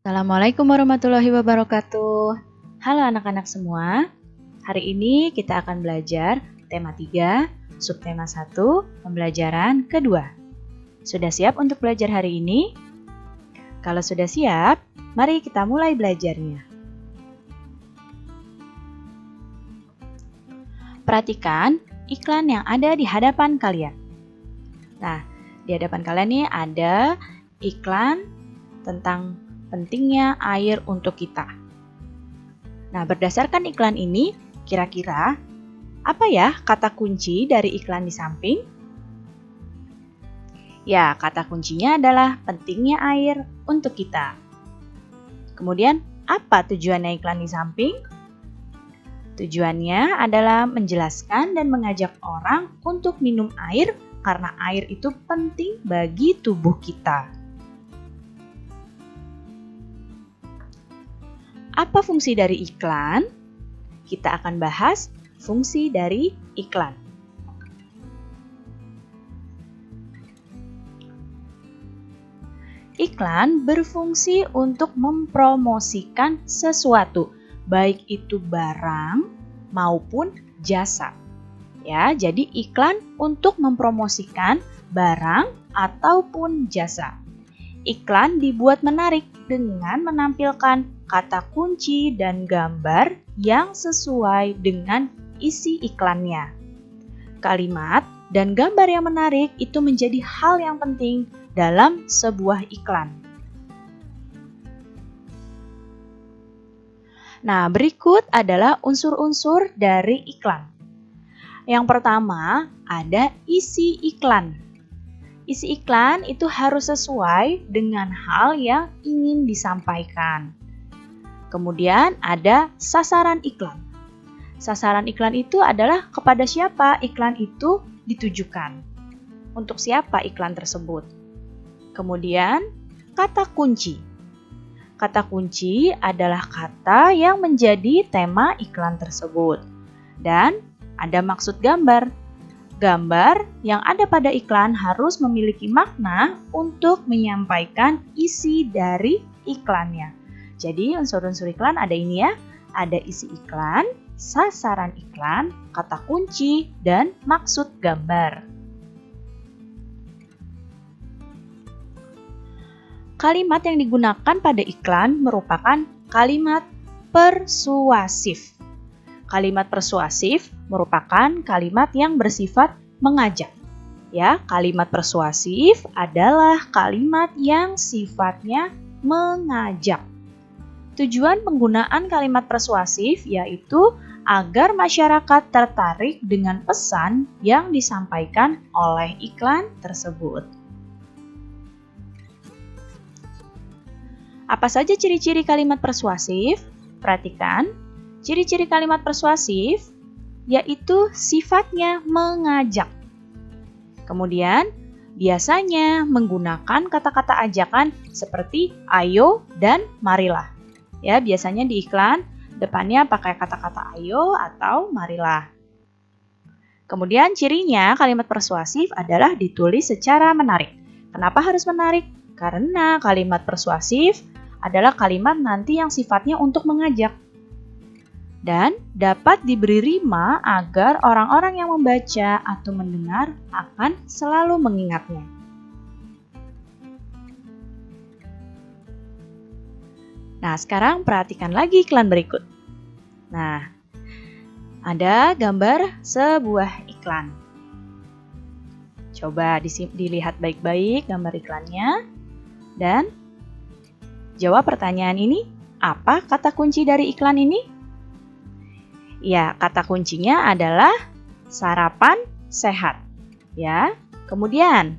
Assalamualaikum warahmatullahi wabarakatuh. Halo anak-anak semua. Hari ini kita akan belajar tema 3, subtema 1, pembelajaran kedua. Sudah siap untuk belajar hari ini? Kalau sudah siap, mari kita mulai belajarnya. Perhatikan iklan yang ada di hadapan kalian. Nah, di hadapan kalian nih ada iklan tentang pentingnya air untuk kita. Nah, berdasarkan iklan ini, kira-kira apa ya kata kunci dari iklan di samping? Ya, kata kuncinya adalah pentingnya air untuk kita. Kemudian, apa tujuannya iklan di samping? Tujuannya adalah menjelaskan dan mengajak orang untuk minum air karena air itu penting bagi tubuh kita. Apa fungsi dari iklan? Kita akan bahas fungsi dari iklan. Iklan berfungsi untuk mempromosikan sesuatu, baik itu barang maupun jasa. Ya, jadi iklan untuk mempromosikan barang ataupun jasa. Iklan dibuat menarik dengan menampilkan kata kunci dan gambar yang sesuai dengan isi iklannya. Kalimat dan gambar yang menarik itu menjadi hal yang penting dalam sebuah iklan. Nah, berikut adalah unsur-unsur dari iklan. Yang pertama, ada isi iklan. Isi iklan itu harus sesuai dengan hal yang ingin disampaikan. Kemudian ada sasaran iklan. Sasaran iklan itu adalah kepada siapa iklan itu ditujukan. Untuk siapa iklan tersebut. Kemudian kata kunci. Kata kunci adalah kata yang menjadi tema iklan tersebut. Dan ada maksud gambar. Gambar yang ada pada iklan harus memiliki makna untuk menyampaikan isi dari iklannya. Jadi unsur-unsur iklan ada ini ya, ada isi iklan, sasaran iklan, kata kunci, dan maksud gambar. Kalimat yang digunakan pada iklan merupakan kalimat persuasif. Kalimat persuasif merupakan kalimat yang bersifat mengajak. Ya, kalimat persuasif adalah kalimat yang sifatnya mengajak. Tujuan penggunaan kalimat persuasif yaitu agar masyarakat tertarik dengan pesan yang disampaikan oleh iklan tersebut. Apa saja ciri-ciri kalimat persuasif? Perhatikan. Ciri-ciri kalimat persuasif yaitu sifatnya mengajak. Kemudian, biasanya menggunakan kata-kata ajakan seperti ayo dan marilah. Ya, biasanya di iklan depannya pakai kata-kata ayo atau marilah. Kemudian cirinya kalimat persuasif adalah ditulis secara menarik. Kenapa harus menarik? Karena kalimat persuasif adalah kalimat nanti yang sifatnya untuk mengajak. Dan dapat diberi rima agar orang-orang yang membaca atau mendengar akan selalu mengingatnya. Nah, sekarang perhatikan lagi iklan berikut. Nah, ada gambar sebuah iklan. Coba dilihat baik-baik gambar iklannya dan jawab pertanyaan ini. Apa kata kunci dari iklan ini? Ya, kata kuncinya adalah sarapan sehat. Ya, kemudian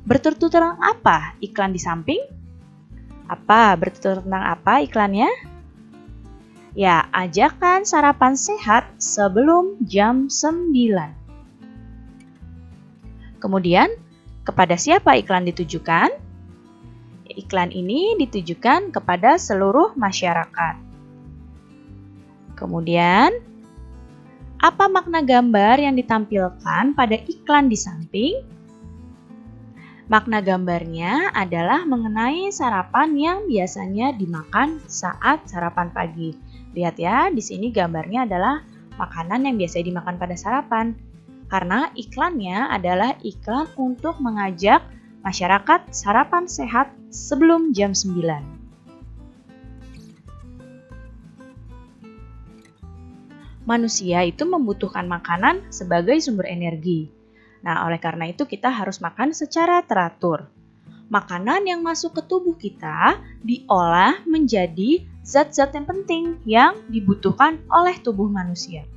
bertutur tentang apa iklan di samping? Bertutur tentang apa iklannya? Ya, ajakan sarapan sehat sebelum jam 9. Kemudian, kepada siapa iklan ditujukan? Iklan ini ditujukan kepada seluruh masyarakat. Kemudian, apa makna gambar yang ditampilkan pada iklan di samping? Makna gambarnya adalah mengenai sarapan yang biasanya dimakan saat sarapan pagi. Lihat ya, di sini gambarnya adalah makanan yang biasa dimakan pada sarapan. Karena iklannya adalah iklan untuk mengajak masyarakat sarapan sehat sebelum jam 9. Manusia itu membutuhkan makanan sebagai sumber energi. Nah, oleh karena itu kita harus makan secara teratur. Makanan yang masuk ke tubuh kita diolah menjadi zat-zat yang penting yang dibutuhkan oleh tubuh manusia.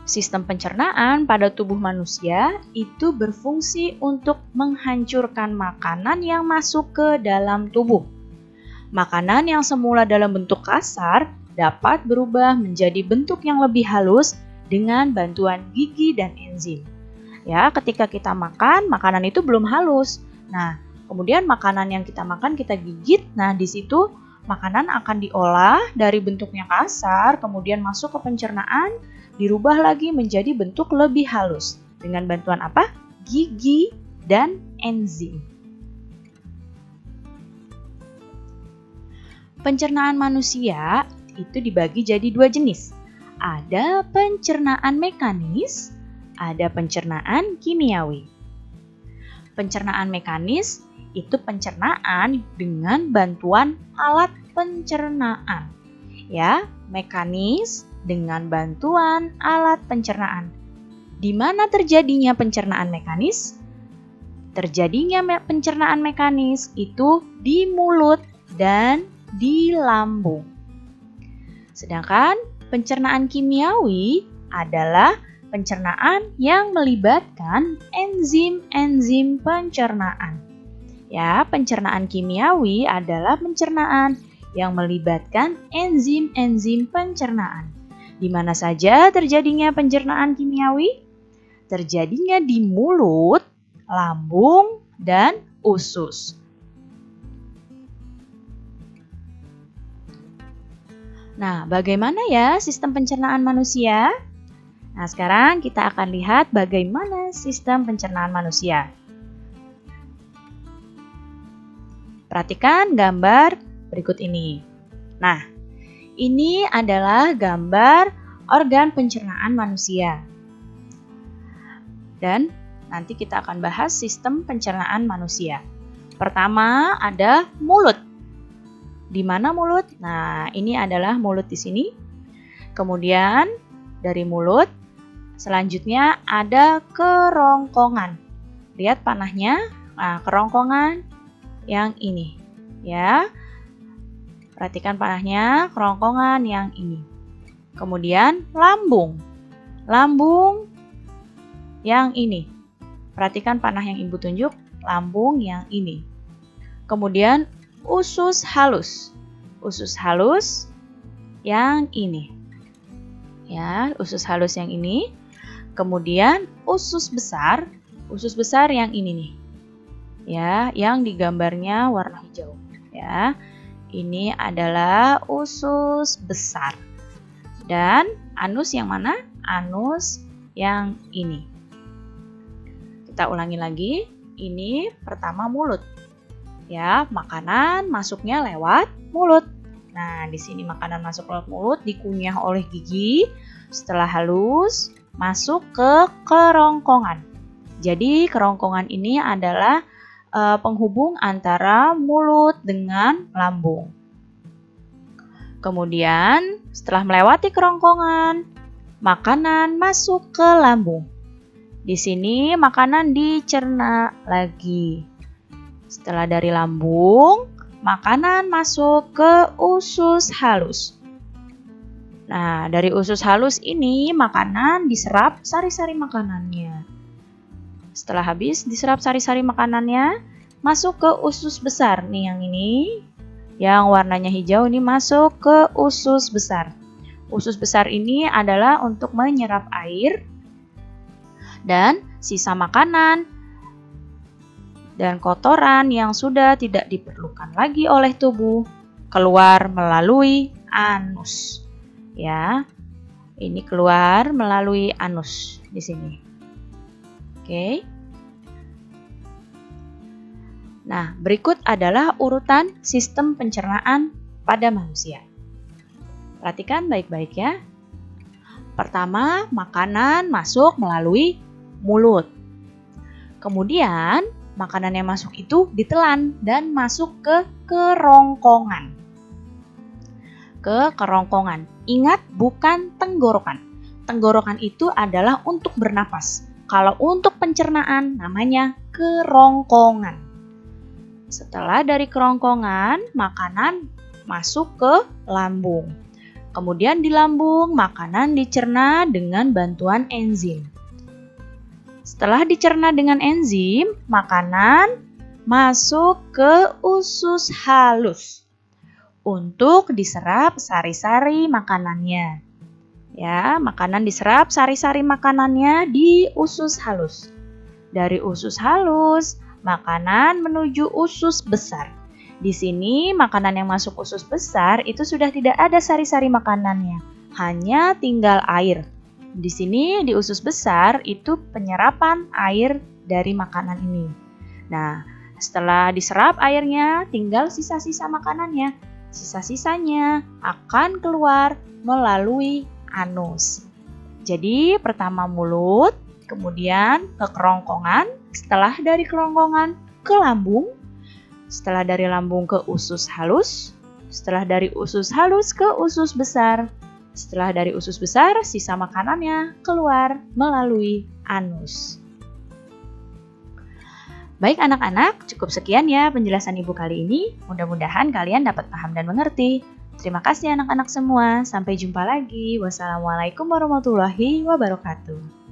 Sistem pencernaan pada tubuh manusia itu berfungsi untuk menghancurkan makanan yang masuk ke dalam tubuh. Makanan yang semula dalam bentuk kasar dapat berubah menjadi bentuk yang lebih halus dengan bantuan gigi dan enzim. Ya, ketika kita makan, makanan itu belum halus. Nah, kemudian makanan yang kita makan kita gigit. Nah, di situ makanan akan diolah dari bentuknya kasar, kemudian masuk ke pencernaan, dirubah lagi menjadi bentuk lebih halus. Dengan bantuan apa? Gigi dan enzim. Pencernaan manusia itu dibagi jadi dua jenis. Ada pencernaan mekanis, ada pencernaan kimiawi. Pencernaan mekanis itu pencernaan dengan bantuan alat pencernaan. Ya, mekanis dengan bantuan alat pencernaan. Di mana terjadinya pencernaan mekanis? Terjadinya pencernaan mekanis itu di mulut dan di lambung. Sedangkan pencernaan kimiawi adalah pencernaan yang melibatkan enzim-enzim pencernaan. Ya, pencernaan kimiawi adalah pencernaan yang melibatkan enzim-enzim pencernaan. Di mana saja terjadinya pencernaan kimiawi? Terjadinya di mulut, lambung, dan usus. Nah, bagaimana ya sistem pencernaan manusia? Nah, sekarang kita akan lihat bagaimana sistem pencernaan manusia. Perhatikan gambar berikut ini. Nah, ini adalah gambar organ pencernaan manusia. Dan nanti kita akan bahas sistem pencernaan manusia. Pertama ada mulut. Di mana mulut? Nah, ini adalah mulut di sini. Kemudian dari mulut, selanjutnya ada kerongkongan. Lihat panahnya. Nah, kerongkongan yang ini. Ya. Perhatikan panahnya, kerongkongan yang ini. Kemudian lambung. Lambung yang ini. Perhatikan panah yang Ibu tunjuk, lambung yang ini. Kemudian usus halus. Usus halus yang ini. Ya, usus halus yang ini. Kemudian usus besar yang ini nih. Ya, yang digambarnya warna hijau. Ya. Ini adalah usus besar. Dan anus yang mana? Anus yang ini. Kita ulangi lagi. Ini pertama mulut. Ya, makanan masuknya lewat mulut. Nah, di sini makanan masuk lewat mulut, dikunyah oleh gigi. Setelah halus, masuk ke kerongkongan. Jadi, kerongkongan ini adalah penghubung antara mulut dengan lambung. Kemudian, setelah melewati kerongkongan, makanan masuk ke lambung. Di sini makanan dicerna lagi. Setelah dari lambung, makanan masuk ke usus halus. Nah, dari usus halus ini makanan diserap sari-sari makanannya. Setelah habis diserap sari-sari makanannya, masuk ke usus besar. Nih yang ini, yang warnanya hijau ini masuk ke usus besar. Usus besar ini adalah untuk menyerap air dan sisa makanan dan kotoran yang sudah tidak diperlukan lagi oleh tubuh keluar melalui anus. Ya. Ini keluar melalui anus di sini. Oke. Nah, berikut adalah urutan sistem pencernaan pada manusia. Perhatikan baik-baik ya. Pertama, makanan masuk melalui mulut. Kemudian, makanan yang masuk itu ditelan dan masuk ke kerongkongan. Ke kerongkongan. Ingat, bukan tenggorokan. Tenggorokan itu adalah untuk bernapas. Kalau untuk pencernaan namanya kerongkongan. Setelah dari kerongkongan, makanan masuk ke lambung. Kemudian di lambung, makanan dicerna dengan bantuan enzim. Setelah dicerna dengan enzim, makanan masuk ke usus halus untuk diserap sari-sari makanannya. Ya, makanan diserap sari-sari makanannya di usus halus. Dari usus halus, makanan menuju usus besar. Di sini makanan yang masuk usus besar itu sudah tidak ada sari-sari makanannya, hanya tinggal air. Di sini di usus besar itu penyerapan air dari makanan ini. Nah, setelah diserap airnya, tinggal sisa-sisa makanannya. Sisa-sisanya akan keluar melalui anus. Jadi pertama mulut, kemudian ke kerongkongan, setelah dari kerongkongan ke lambung, setelah dari lambung ke usus halus, setelah dari usus halus ke usus besar, setelah dari usus besar sisa makanannya keluar melalui anus. Baik anak-anak, cukup sekian ya penjelasan Ibu kali ini. Mudah-mudahan kalian dapat paham dan mengerti. Terima kasih anak-anak semua. Sampai jumpa lagi. Wassalamualaikum warahmatullahi wabarakatuh.